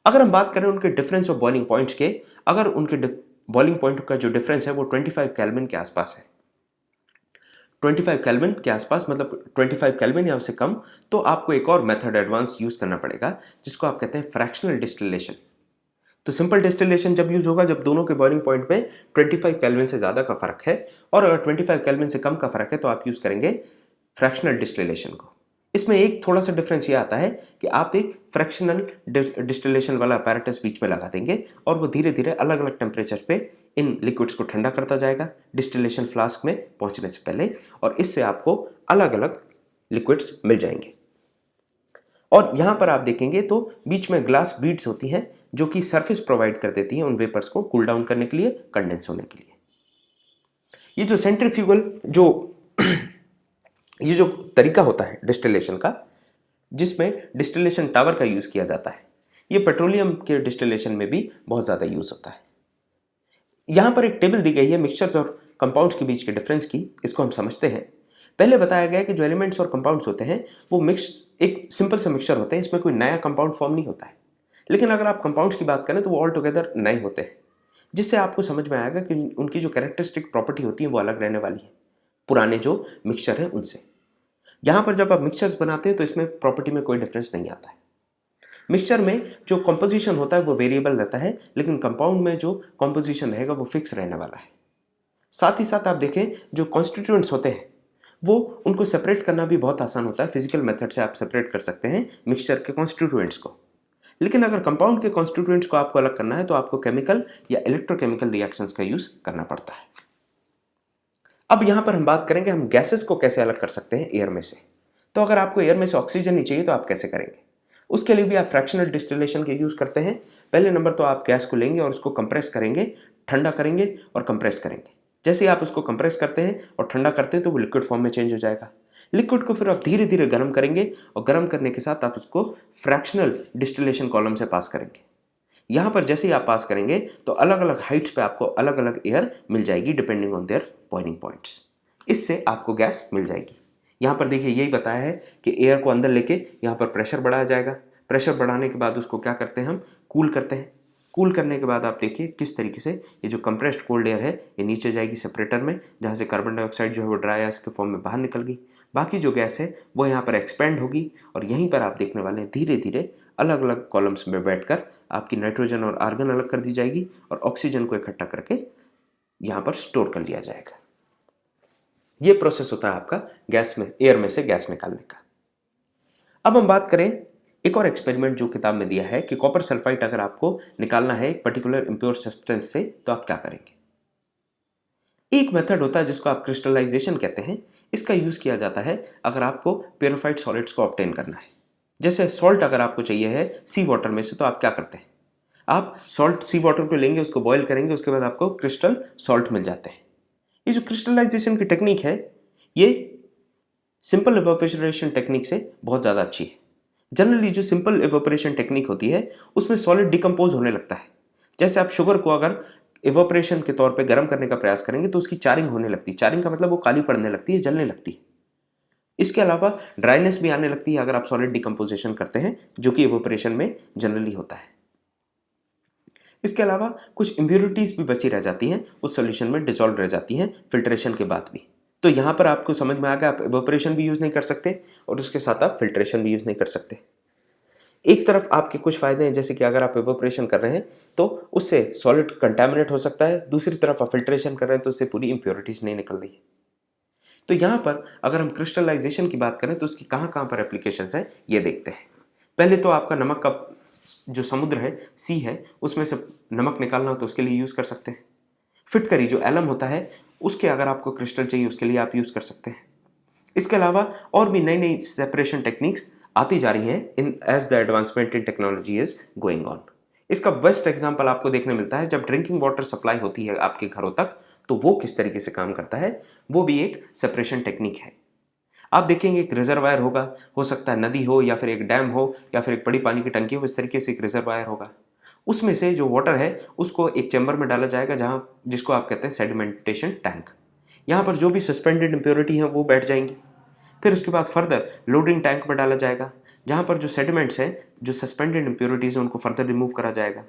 अगर हम बात करें उनके डिफरेंस ऑफ बॉइलिंग पॉइंट्स के, अगर उनके बॉइलिंग पॉइंट का जो डिफरेंस है वो 25 केल्विन के आसपास है, 25 केल्विन के आसपास मतलब 25 केल्विन या उससे कम, तो आपको एक और मेथड एडवांस यूज करना पड़ेगा जिसको आप कहते हैं फ्रैक्शनल डिस्टिलेशन। तो सिंपल डिस्टिलेशन जब यूज होगा जब दोनों के बॉइलिंग पॉइंट में 25 केल्विन से ज़्यादा का फर्क है, और अगर 25 केल्विन से कम का फर्क है तो आप यूज करेंगे फ्रैक्शनल डिस्टिलेशन को। इसमें एक थोड़ा सा डिफरेंस ये आता है कि आप एक फ्रैक्शनल डिस्टिलेशन वाला अपैरेटस बीच में लगा देंगे और वो धीरे धीरे अलग अलग टेम्परेचर पे इन लिक्विड्स को ठंडा करता जाएगा डिस्टिलेशन फ्लास्क में पहुंचने से पहले, और इससे आपको अलग अलग लिक्विड्स मिल जाएंगे। और यहां पर आप देखेंगे तो बीच में ग्लास बीड्स होती हैं जो कि सरफेस प्रोवाइड कर देती हैं उन वेपर्स को कूल डाउन करने के लिए, कंडेंस होने के लिए। ये जो सेंट्रीफ्यूगल ये जो तरीका होता है डिस्टिलेशन का, जिसमें डिस्टिलेशन टावर का यूज किया जाता है, ये पेट्रोलियम के डिस्टिलेशन में भी बहुत ज़्यादा यूज होता है। यहाँ पर एक टेबल दी गई है मिक्सचर्स और कंपाउंड्स के बीच के डिफरेंस की, इसको हम समझते हैं। पहले बताया गया है कि जो एलिमेंट्स और कंपाउंड्स होते हैं वो मिक्स एक सिंपल से मिक्सचर होते हैं, इसमें कोई नया कंपाउंड फॉर्म नहीं होता है। लेकिन अगर आप कंपाउंड्स की बात करें तो वो ऑल टुगेदर नए होते हैं, जिससे आपको समझ में आएगा कि उनकी जो कैरेक्टरिस्टिक प्रॉपर्टी होती है वो अलग रहने वाली है पुराने जो मिक्सचर है उनसे। यहाँ पर जब आप मिक्सचर्स बनाते हैं तो इसमें प्रॉपर्टी में कोई डिफरेंस नहीं आता है। मिक्सचर में जो कॉम्पोजिशन होता है वो वेरिएबल रहता है, लेकिन कंपाउंड में जो कॉम्पोजिशन रहेगा वो फिक्स रहने वाला है। साथ ही साथ आप देखें जो कॉन्स्टिट्यूएंट्स होते हैं वो उनको सेपरेट करना भी बहुत आसान होता है। फिजिकल मेथड से आप सेपरेट कर सकते हैं मिक्सचर के कॉन्स्टिट्यूएंट्स को। लेकिन अगर कंपाउंड के कॉन्स्टिट्यूएंट्स को आपको अलग करना है तो आपको केमिकल या इलेक्ट्रोकेमिकल रिएक्शंस का यूज करना पड़ता है। अब यहां पर हम बात करेंगे हम गैसेस को कैसे अलग कर सकते हैं एयर में से। तो अगर आपको एयर में से ऑक्सीजन नहीं चाहिए तो आप कैसे करेंगे? उसके लिए भी आप फ्रैक्शनल डिस्टिलेशन के यूज करते हैं। पहले नंबर तो आप गैस को लेंगे और उसको कंप्रेस करेंगे, ठंडा करेंगे और कंप्रेस करेंगे। जैसे ही आप उसको कंप्रेस करते हैं और ठंडा करते हैं तो वो लिक्विड फॉर्म में चेंज हो जाएगा। लिक्विड को फिर आप धीरे धीरे गर्म करेंगे और गर्म करने के साथ आप उसको फ्रैक्शनल डिस्टिलेशन कॉलम से पास करेंगे। यहां पर जैसे ही आप पास करेंगे तो अलग अलग हाइट्स पे आपको अलग अलग एयर मिल जाएगी depending on their boiling points. इससे आपको गैस मिल जाएगी। यहाँ पर देखिए यही बताया है कि एयर को अंदर लेके यहाँ पर प्रेशर बढ़ाया जाएगा। प्रेशर बढ़ाने के बाद उसको क्या करते हैं हम कूल करते हैं। कूल करने के बाद आप देखिए किस तरीके से ये जो कंप्रेस्ड कोल्ड एयर है ये नीचे जाएगी सेपरेटर में, जहाँ से कार्बन डाइऑक्साइड जो है वो ड्राई गैस के फॉर्म में बाहर निकल गई। बाकी जो गैस है वो यहाँ पर एक्सपेंड होगी और यहीं पर आप देखने वाले हैं धीरे धीरे अलग अलग कॉलम्स में बैठकर आपकी नाइट्रोजन और आर्गन अलग कर दी जाएगी और ऑक्सीजन को इकट्ठा करके यहाँ पर स्टोर कर लिया जाएगा। ये प्रोसेस होता है आपका गैस में एयर में से गैस निकालने का। अब हम बात करें एक और एक्सपेरिमेंट जो किताब में दिया है कि कॉपर सल्फाइड अगर आपको निकालना है एक पर्टिकुलर इंप्योर सब्सटेंस से तो आप क्या करेंगे। एक मेथड होता है जिसको आप क्रिस्टलाइजेशन कहते हैं। इसका यूज किया जाता है अगर आपको प्योरिफाइड सॉलिड्स को ऑब्टेन करना है। जैसे सॉल्ट अगर आपको चाहिए है सी वाटर में से तो आप क्या करते हैं, आप सॉल्ट सी वाटर को लेंगे, उसको बॉयल करेंगे, उसके बाद आपको क्रिस्टल सॉल्ट मिल जाते हैं। ये जो क्रिस्टलाइजेशन की टेक्निक है ये सिंपल इवेपोरेशन टेक्निक से बहुत ज़्यादा अच्छी है। जनरली जो सिंपल इवेपोरेशन टेक्निक होती है उसमें सॉलिड डिकम्पोज होने लगता है। जैसे आप शुगर को अगर इवेपोरेशन के तौर पे गर्म करने का प्रयास करेंगे तो उसकी चारिंग होने लगती है। चारिंग का मतलब वो काली पड़ने लगती है, जलने लगती है। इसके अलावा ड्राइनेस भी आने लगती है अगर आप सॉलिड डिकम्पोजिशन करते हैं, जो कि इवेपोरेशन में जनरली होता है। इसके अलावा कुछ इम्प्योरिटीज भी बची रह जाती हैं, उस सॉल्यूशन में डिसॉल्व रह जाती हैं फिल्ट्रेशन के बाद भी। तो यहाँ पर आपको समझ में आ गया आप इवेपोरेशन भी यूज़ नहीं कर सकते और उसके साथ आप फिल्ट्रेशन भी यूज़ नहीं कर सकते। एक तरफ आपके कुछ फ़ायदे हैं, जैसे कि अगर आप इवेपोरेशन कर रहे हैं तो उससे सॉलिड कंटामिनेट हो सकता है, दूसरी तरफ आप फिल्ट्रेशन कर रहे हैं तो उससे पूरी इम्प्योरिटीज़ नहीं निकल रही है। तो यहाँ पर अगर हम क्रिस्टलाइजेशन की बात करें तो उसकी कहाँ कहाँ पर एप्लीकेशंस है ये देखते हैं। पहले तो आपका नमक का जो समुद्र है, सी है, उसमें से नमक निकालना हो तो उसके लिए यूज़ कर सकते हैं। फिटकरी जो एलम होता है उसके अगर आपको क्रिस्टल चाहिए उसके लिए आप यूज़ कर सकते हैं। इसके अलावा और भी नई नई सेपरेशन टेक्निक्स आती जा रही हैं in age the advancement in technology is going on. इसका बेस्ट एग्जांपल आपको देखने मिलता है जब ड्रिंकिंग वाटर सप्लाई होती है आपके घरों तक, तो वो किस तरीके से काम करता है, वो भी एक सेपरेशन टेक्निक है। आप देखेंगे एक रिजर्वायर होगा, हो सकता है नदी हो या फिर एक डैम हो या फिर एक बड़ी पानी की टंकी हो, इस तरीके से एक रिजर्वायर होगा। उसमें से जो वाटर है उसको एक चैम्बर में डाला जाएगा जहां जिसको आप कहते हैं सेडिमेंटेशन टैंक। यहाँ पर जो भी सस्पेंडेड इम्प्योरिटी है वो बैठ जाएंगी। फिर उसके बाद फर्दर लोडिंग टैंक में डाला जाएगा जहाँ पर जो सेडिमेंट्स हैं, जो सस्पेंडेड इम्प्योरिटीज़ हैं, उनको फर्दर रिमूव करा जाएगा।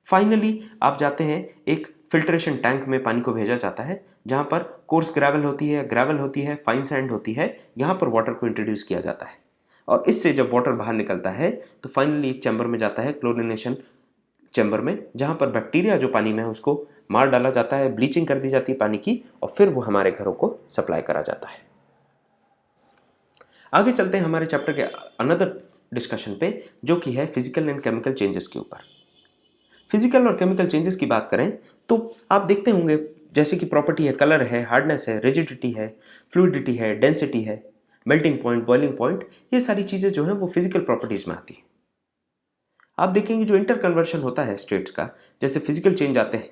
फाइनली आप जाते हैं एक फिल्ट्रेशन टैंक में पानी को भेजा जाता है जहाँ पर कोर्स ग्रेवल होती है, फाइन सैंड होती है। यहाँ पर वाटर को इंट्रोड्यूस किया जाता है और इससे जब वाटर बाहर निकलता है तो फाइनली एक चैम्बर में जाता है, क्लोरिनेशन चैम्बर में, जहाँ पर बैक्टीरिया जो पानी में है उसको मार डाला जाता है, ब्लीचिंग कर दी जाती है पानी की और फिर वो हमारे घरों को सप्लाई करा जाता है। आगे चलते हैं हमारे चैप्टर के अनदर डिस्कशन पे, जो कि है फिजिकल एंड केमिकल चेंजेस के ऊपर। फिजिकल और केमिकल चेंजेस की बात करें तो आप देखते होंगे जैसे कि प्रॉपर्टी है, कलर है, हार्डनेस है, रिजिडिटी है, फ्लूइडिटी है, डेंसिटी है, मेल्टिंग पॉइंट, बॉइलिंग पॉइंट, ये सारी चीज़ें जो हैं वो फिजिकल प्रॉपर्टीज में आती हैं। आप देखेंगे जो इंटर कन्वर्शन होता है स्टेट्स का, जैसे फिजिकल चेंज आते हैं,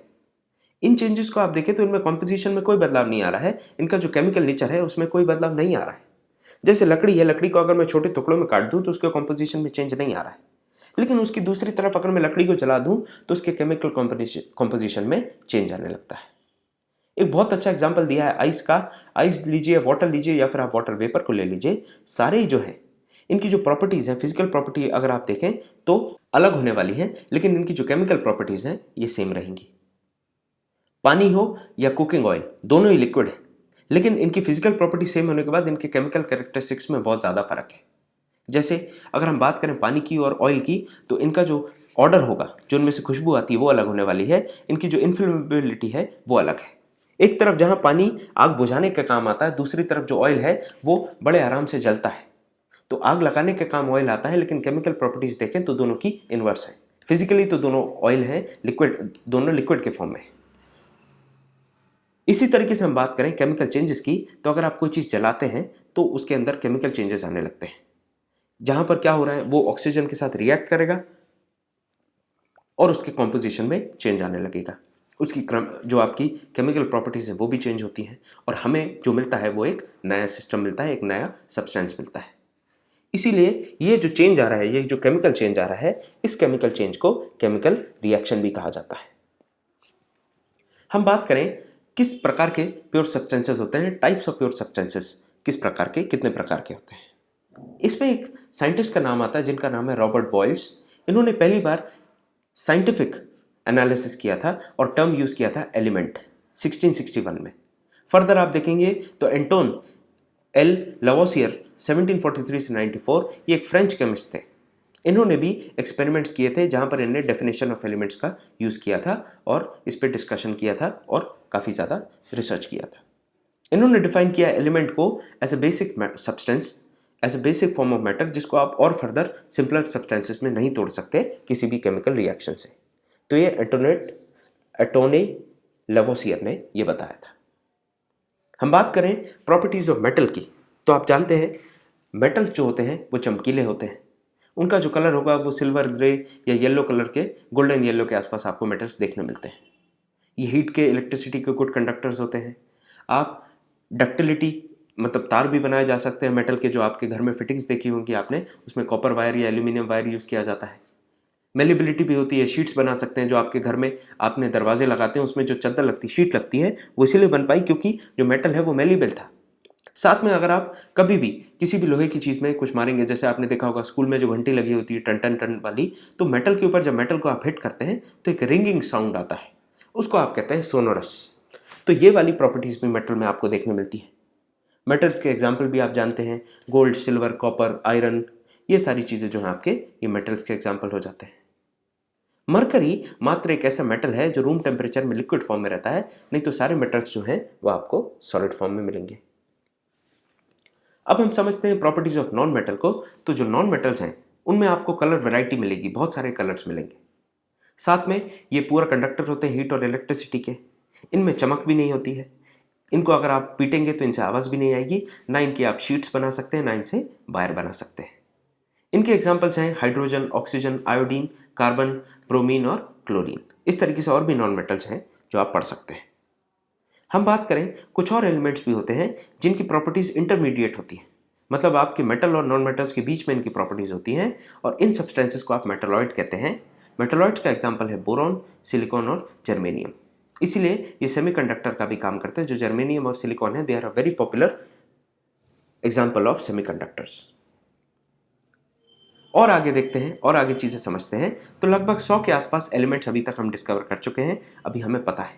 इन चेंजेस को आप देखें तो इनमें कॉम्पोजिशन में कोई बदलाव नहीं आ रहा है, इनका जो केमिकल नेचर है उसमें कोई बदलाव नहीं आ रहा है। जैसे लकड़ी है, लकड़ी को अगर मैं छोटे टुकड़ों में काट दूं तो उसके कॉम्पोजिशन में चेंज नहीं आ रहा है, लेकिन उसकी दूसरी तरफ अगर मैं लकड़ी को जला दूं तो उसके केमिकल कॉम्पोजिशन में चेंज आने लगता है। एक बहुत अच्छा एग्जांपल दिया है आइस का। आइस लीजिए, वाटर लीजिए या फिर आप वाटर वेपर को ले लीजिए, सारे जो है इनकी जो प्रॉपर्टीज़ हैं, फिजिकल प्रॉपर्टी अगर आप देखें तो अलग होने वाली हैं, लेकिन इनकी जो केमिकल प्रॉपर्टीज़ हैं ये सेम रहेंगी। पानी हो या कुकिंग ऑयल, दोनों ही लिक्विड है, लेकिन इनकी फिजिकल प्रॉपर्टी सेम होने के बाद इनके केमिकल कैरेक्टरिस्टिक्स में बहुत ज़्यादा फर्क है। जैसे अगर हम बात करें पानी की और ऑयल की तो इनका जो ऑर्डर होगा, जो इनमें से खुशबू आती है वो अलग होने वाली है, इनकी जो इनफ्लेमेबिलिटी है वो अलग है। एक तरफ जहां पानी आग बुझाने का काम आता है, दूसरी तरफ जो ऑयल है वो बड़े आराम से जलता है। तो आग लगाने का काम ऑयल आता है, लेकिन केमिकल प्रॉपर्टीज देखें तो दोनों की इनवर्स है। फिजिकली तो दोनों ऑयल है, लिक्विड, दोनों लिक्विड के फॉर्म में है। इसी तरीके से हम बात करें केमिकल चेंजेस की, तो अगर आप कोई चीज़ जलाते हैं तो उसके अंदर केमिकल चेंजेस आने लगते हैं। जहां पर क्या हो रहा है, वो ऑक्सीजन के साथ रिएक्ट करेगा और उसके कॉम्पोजिशन में चेंज आने लगेगा। उसकी जो आपकी केमिकल प्रॉपर्टीज है वो भी चेंज होती हैं, और हमें जो मिलता है वो एक नया सिस्टम मिलता है, एक नया सब्सटेंस मिलता है। इसीलिए ये जो चेंज आ रहा है, ये जो केमिकल चेंज आ रहा है, इस केमिकल चेंज को केमिकल रिएक्शन भी कहा जाता है। हम बात करें किस प्रकार के प्योर सब्सटेंसेस होते हैं, टाइप्स ऑफ प्योर सब्सटेंसेस किस प्रकार के, कितने प्रकार के होते हैं। इसमें एक साइंटिस्ट का नाम आता है जिनका नाम है रॉबर्ट बॉयल्स। इन्होंने पहली बार साइंटिफिक एनालिसिस किया था और टर्म यूज किया था एलिमेंट 1661 में। फर्दर आप देखेंगे तो एंटोन एल लवोसियर 1743 से 94, ये एक फ्रेंच केमिस्ट थे। इन्होंने भी एक्सपेरिमेंट्स किए थे जहां पर इन्होंने डेफिनेशन ऑफ एलिमेंट्स का यूज़ किया था और इस पर डिस्कशन किया था और काफ़ी ज़्यादा रिसर्च किया था। इन्होंने डिफाइन किया एलिमेंट को as a basic substance, as a basic form of matter, जिसको आप और फर्दर सिंपलर सब्सटेंसेस में नहीं तोड़ सकते किसी भी केमिकल रिएक्शन से। तो ये एटोने लवोसियर ने ये बताया था। हम बात करें प्रॉपर्टीज ऑफ मेटल की, तो आप जानते हैं मेटल्स जो होते हैं वो चमकीले होते हैं। उनका जो कलर होगा वो सिल्वर ग्रे या येलो कलर के, गोल्डन येलो के आसपास आपको मेटल्स देखने मिलते हैं। ये हीट के, इलेक्ट्रिसिटी के गुड कंडक्टर्स होते हैं। आप डक्टिलिटी, मतलब तार भी बनाए जा सकते हैं मेटल के, जो आपके घर में फिटिंग्स देखी होंगी आपने, उसमें कॉपर वायर या एल्यूमिनियम वायर यूज़ किया जाता है। मेलिबिलिटी भी होती है, शीट्स बना सकते हैं, जो आपके घर में आपने दरवाजे लगाते हैं उसमें जो चादर लगती, शीट लगती है, वो इसीलिए बन पाई क्योंकि जो मेटल है वो मेलिबल था। साथ में अगर आप कभी भी किसी भी लोहे की चीज़ में कुछ मारेंगे, जैसे आपने देखा होगा स्कूल में जो घंटी लगी होती है टन टन टन वाली, तो मेटल के ऊपर जब मेटल को आप हिट करते हैं तो एक रिंगिंग साउंड आता है, उसको आप कहते हैं सोनोरस। तो ये वाली प्रॉपर्टीज भी मेटल में आपको देखने मिलती है। मेटल्स के एग्जाम्पल भी आप जानते हैं, गोल्ड, सिल्वर, कॉपर, आयरन, ये सारी चीज़ें जो हैं आपके, ये मेटल्स के एग्जाम्पल हो जाते हैं। मरकरी मात्र एक ऐसा मेटल है जो रूम टेम्परेचर में लिक्विड फॉर्म में रहता है, नहीं तो सारे मेटल्स जो हैं वो आपको सॉलिड फॉर्म में मिलेंगे। अब हम समझते हैं प्रॉपर्टीज ऑफ नॉन मेटल को। तो जो नॉन मेटल्स हैं उनमें आपको कलर वैरायटी मिलेगी, बहुत सारे कलर्स मिलेंगे। साथ में ये पूरा कंडक्टर होते हैं हीट और इलेक्ट्रिसिटी के। इनमें चमक भी नहीं होती है, इनको अगर आप पीटेंगे तो इनसे आवाज़ भी नहीं आएगी, ना इनकी आप शीट्स बना सकते हैं, ना इनसे वायर बना सकते हैं। इनके एग्जाम्पल्स हैं hydrogen, oxygen, iodine, carbon, bromine और क्लोरीन। इस तरीके से और भी नॉन मेटल्स हैं जो आप पढ़ सकते हैं। हम बात करें, कुछ और एलिमेंट्स भी होते हैं जिनकी प्रॉपर्टीज इंटरमीडिएट होती हैं, मतलब आपके मेटल और नॉन मेटल्स के बीच में इनकी प्रॉपर्टीज होती हैं, और इन सब्सटेंसेस को आप मेटलॉइड कहते हैं। मेटलॉइड्स का एग्जाम्पल है बोरॉन, सिलिकॉन और जर्मेनियम। इसीलिए ये सेमीकंडक्टर का भी काम करते हैं। जो जर्मेनियम और सिलिकॉन है, they are a very popular example of semiconductors. और आगे देखते हैं और आगे चीज़ें समझते हैं। तो लगभग 100 के आसपास एलिमेंट्स अभी तक हम डिस्कवर कर चुके हैं, अभी हमें पता है,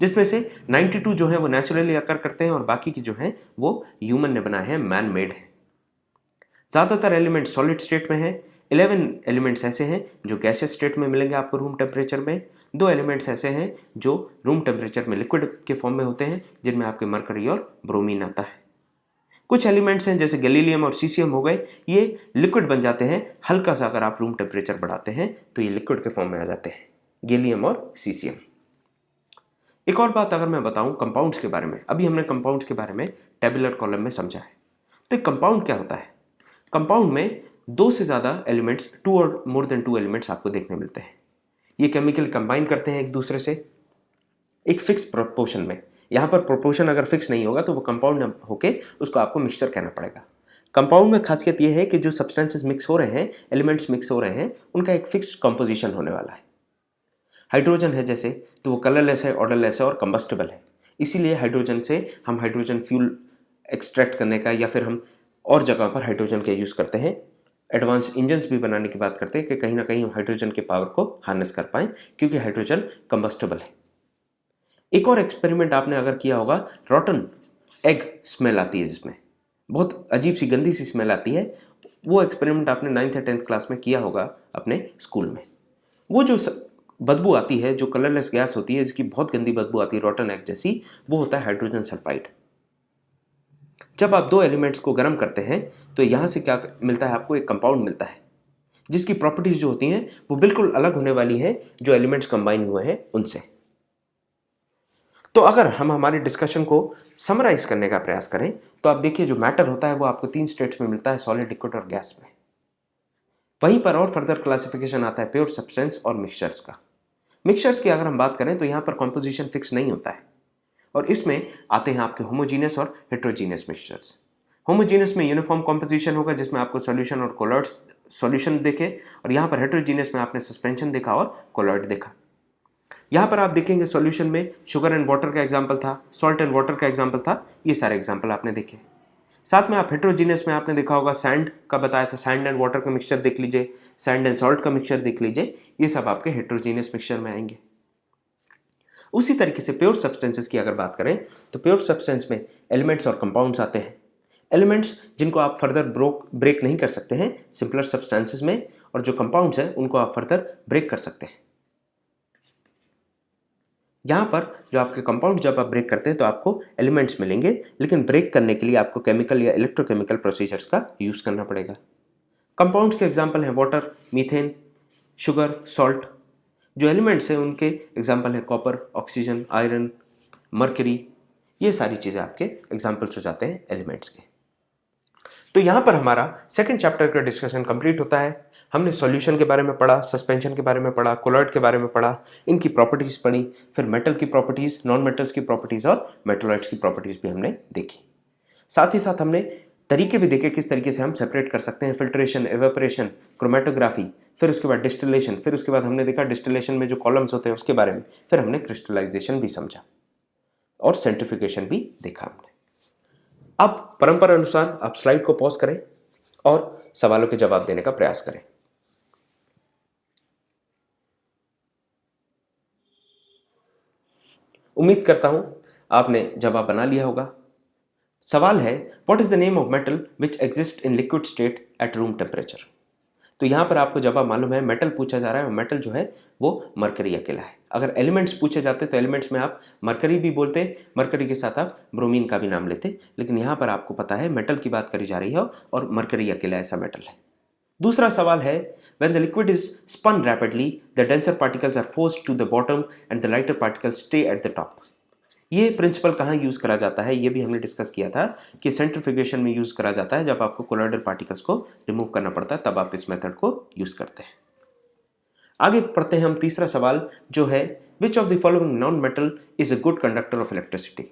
जिसमें से 92 जो है वो नेचुरली अकर करते हैं और बाकी की जो है वो ह्यूमन ने बनाए हैं, मैन मेड है। ज़्यादातर एलिमेंट सॉलिड स्टेट में है। 11 एलिमेंट्स ऐसे हैं जो गैसियस स्टेट में मिलेंगे आपको रूम टेम्परेचर में। 2 एलिमेंट्स ऐसे हैं जो रूम टेम्परेचर में लिक्विड के फॉर्म में होते हैं, जिनमें आपके मरकरी और ब्रोमीन आता है। कुछ एलिमेंट्स हैं जैसे गैलीलियम और सीसियम हो गए, ये लिक्विड बन जाते हैं, हल्का सा अगर आप रूम टेम्परेचर बढ़ाते हैं तो ये लिक्विड के फॉर्म में आ जाते हैं, गैलियम और सीसियम। एक और बात अगर मैं बताऊं कंपाउंड्स के बारे में, अभी हमने कंपाउंड्स के बारे में टेबुलर कॉलम में समझा है। तो एक कंपाउंड क्या होता है? कंपाउंड में 2 से ज़्यादा एलिमेंट्स, 2 और मोर देन 2 एलिमेंट्स आपको देखने मिलते हैं। ये केमिकल कंबाइन करते हैं एक दूसरे से एक फिक्स प्रोपोर्शन में। यहाँ पर प्रोपोर्शन अगर फिक्स नहीं होगा तो वो कंपाउंड होके उसको आपको मिक्सचर कहना पड़ेगा। कंपाउंड में खासियत ये है कि जो सब्सटेंसेस मिक्स हो रहे हैं, एलिमेंट्स मिक्स हो रहे हैं, उनका एक फिक्स्ड कंपोजिशन होने वाला है। हाइड्रोजन है जैसे, तो वो कलरलेस है, ऑर्डरलेस है और कंबस्टेबल है। इसीलिए हाइड्रोजन से हम हाइड्रोजन फ्यूल एक्सट्रैक्ट करने का या फिर हम और जगह पर हाइड्रोजन का यूज़ करते हैं। एडवांस इंजन्स भी बनाने की बात करते हैं कि कहीं ना कहीं हम हाइड्रोजन के पावर को हार्नेस कर पाएँ, क्योंकि हाइड्रोजन कंबस्टेबल है। एक और एक्सपेरिमेंट आपने अगर किया होगा, रॉटन एग स्मेल आती है जिसमें बहुत अजीब सी गंदी सी स्मेल आती है, वो एक्सपेरिमेंट आपने 9th या 10th क्लास में किया होगा अपने स्कूल में। वो जो बदबू आती है, जो कलरलेस गैस होती है, इसकी बहुत गंदी बदबू आती है रॉटन एग जैसी, वो होता है हाइड्रोजन सल्फाइड। जब आप दो एलिमेंट्स को गर्म करते हैं तो यहाँ से क्या मिलता है, आपको एक कंपाउंड मिलता है जिसकी प्रॉपर्टीज जो होती हैं वो बिल्कुल अलग होने वाली है जो एलिमेंट्स कंबाइन हुए हैं उनसे। तो अगर हम हमारे डिस्कशन को समराइज करने का प्रयास करें तो आप देखिए, जो मैटर होता है वो आपको 3 स्टेट्स में मिलता है, सॉलिड, लिक्विड और गैस में। वहीं पर और फर्दर क्लासिफिकेशन आता है प्योर सब्सटेंस और मिक्सचर्स का। मिक्सचर्स की अगर हम बात करें तो यहाँ पर कॉम्पोजिशन फिक्स नहीं होता है, और इसमें आते हैं आपके होमोजीनियस और हेट्रोजीनियस मिक्सचर्स। होमोजीनियस में यूनिफॉर्म कॉम्पोजिशन होगा जिसमें आपको सॉल्यूशन और कोलॉइड सॉल्यूशन देखे, और यहाँ पर हेट्रोजीनियस में आपने सस्पेंशन देखा और कोलॉइड देखा। यहाँ पर आप देखेंगे सॉल्यूशन में शुगर एंड वाटर का एग्जाम्पल था, सॉल्ट एंड वाटर का एग्जाम्पल था, ये सारे एग्जाम्पल आपने देखे। साथ में आप हेट्रोजीनियस में आपने देखा होगा सैंड का बताया था, सैंड एंड वाटर का मिक्सचर देख लीजिए, सैंड एंड सॉल्ट का मिक्सचर देख लीजिए, ये सब आपके हेट्रोजीनियस मिक्सचर में आएंगे। उसी तरीके से प्योर सब्सटेंसेस की अगर बात करें तो प्योर सब्सटेंस में एलिमेंट्स और कंपाउंड्स आते हैं। एलिमेंट्स जिनको आप फर्दर ब्रेक नहीं कर सकते हैं सिंपलर सब्सटेंसेस में, और जो कंपाउंड्स हैं उनको आप फर्दर ब्रेक कर सकते हैं। यहाँ पर जो आपके कंपाउंड जब आप ब्रेक करते हैं तो आपको एलिमेंट्स मिलेंगे, लेकिन ब्रेक करने के लिए आपको केमिकल या इलेक्ट्रोकेमिकल प्रोसीजर्स का यूज़ करना पड़ेगा। कंपाउंड्स के एग्जाम्पल हैं वाटर, मीथेन, शुगर, सॉल्ट। जो एलिमेंट्स हैं उनके एग्जाम्पल है कॉपर, ऑक्सीजन, आयरन, मर्करी। ये सारी चीज़ें आपके एग्जाम्पल्स हो जाते हैं एलिमेंट्स के। तो यहाँ पर हमारा सेकंड चैप्टर का डिस्कशन कंप्लीट होता है। हमने सॉल्यूशन के बारे में पढ़ा, सस्पेंशन के बारे में पढ़ा, कोलॉइड के बारे में पढ़ा, इनकी प्रॉपर्टीज़ पढ़ी, फिर मेटल की प्रॉपर्टीज़, नॉन मेटल्स की प्रॉपर्टीज़ और मेटलॉइड्स की प्रॉपर्टीज़ भी हमने देखी। साथ ही साथ हमने तरीके भी देखे किस तरीके से हम सेपरेट कर सकते हैं, फिल्ट्रेशन, एवेपोरेशन, क्रोमेटोग्राफी, फिर उसके बाद डिस्टिलेशन, फिर उसके बाद हमने देखा डिस्टिलेशन में जो कॉलम्स होते हैं उसके बारे में, फिर हमने क्रिस्टलाइजेशन भी समझा और सेंट्रिफिकेशन भी देखा हमने। अब परंपरा अनुसार आप स्लाइड को पॉज करें और सवालों के जवाब देने का प्रयास करें। उम्मीद करता हूं आपने जवाब बना लिया होगा। सवाल है, what is the name of metal which exist in liquid state at room temperature. तो यहां पर आपको जवाब मालूम है, मेटल पूछा जा रहा है, और मेटल जो है वो मरकरी अकेला है। अगर एलिमेंट्स पूछे जाते तो एलिमेंट्स में आप मरकरी भी बोलते, मरकरी के साथ आप ब्रोमीन का भी नाम लेते, लेकिन यहां पर आपको पता है मेटल की बात करी जा रही है और मरकरी अकेला ऐसा मेटल है। दूसरा सवाल है, when the liquid is spun rapidly, the denser particles are forced to the bottom and the lighter particles stay at the top। ये प्रिंसिपल कहाँ यूज़ करा जाता है, ये भी हमने डिस्कस किया था कि सेंट्रिफ्यूगेशन में यूज़ करा जाता है। जब आपको कोलॉइडल पार्टिकल्स को रिमूव करना पड़ता है तब आप इस मेथड को यूज़ करते हैं। आगे पढ़ते हैं हम तीसरा सवाल, जो है which of the following non metal is a good conductor of electricity.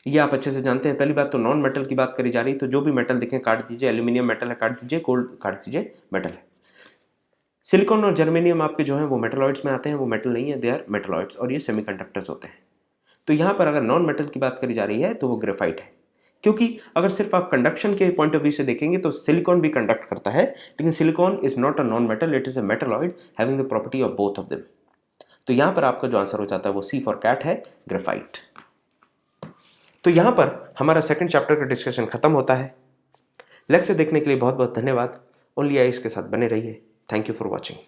ये आप अच्छे से जानते हैं। पहली बात तो नॉन मेटल की बात करी जा रही, तो जो भी मेटल दिखें काट दीजिए, एल्यूमिनियम मेटल है काट दीजिए, गोल्ड काट दीजिए मेटल है। सिलिकॉन और जर्मेनियम आपके जो हैं वो मेटलॉइड्स में आते हैं, वो मेटल नहीं है, दे आर मेटलॉइड्स, और ये सेमीकंडक्टर्स होते हैं। तो यहाँ पर अगर नॉन मेटल की बात करी जा रही है तो वो ग्रेफाइट है, क्योंकि अगर सिर्फ आप कंडक्शन के पॉइंट ऑफ व्यू से देखेंगे तो सिलिकॉन भी कंडक्ट करता है, लेकिन silicon is not a non metal, it is a metalloid having the property of both of them. तो यहाँ पर आपका जो आंसर हो जाता है वो सी फॉर कैट है, ग्रेफाइट। तो यहाँ पर हमारा सेकंड चैप्टर का डिस्कशन खत्म होता है। लेक्चर देखने के लिए बहुत बहुत धन्यवाद। ओनली आइस के साथ बने रहिए। Thank you for watching.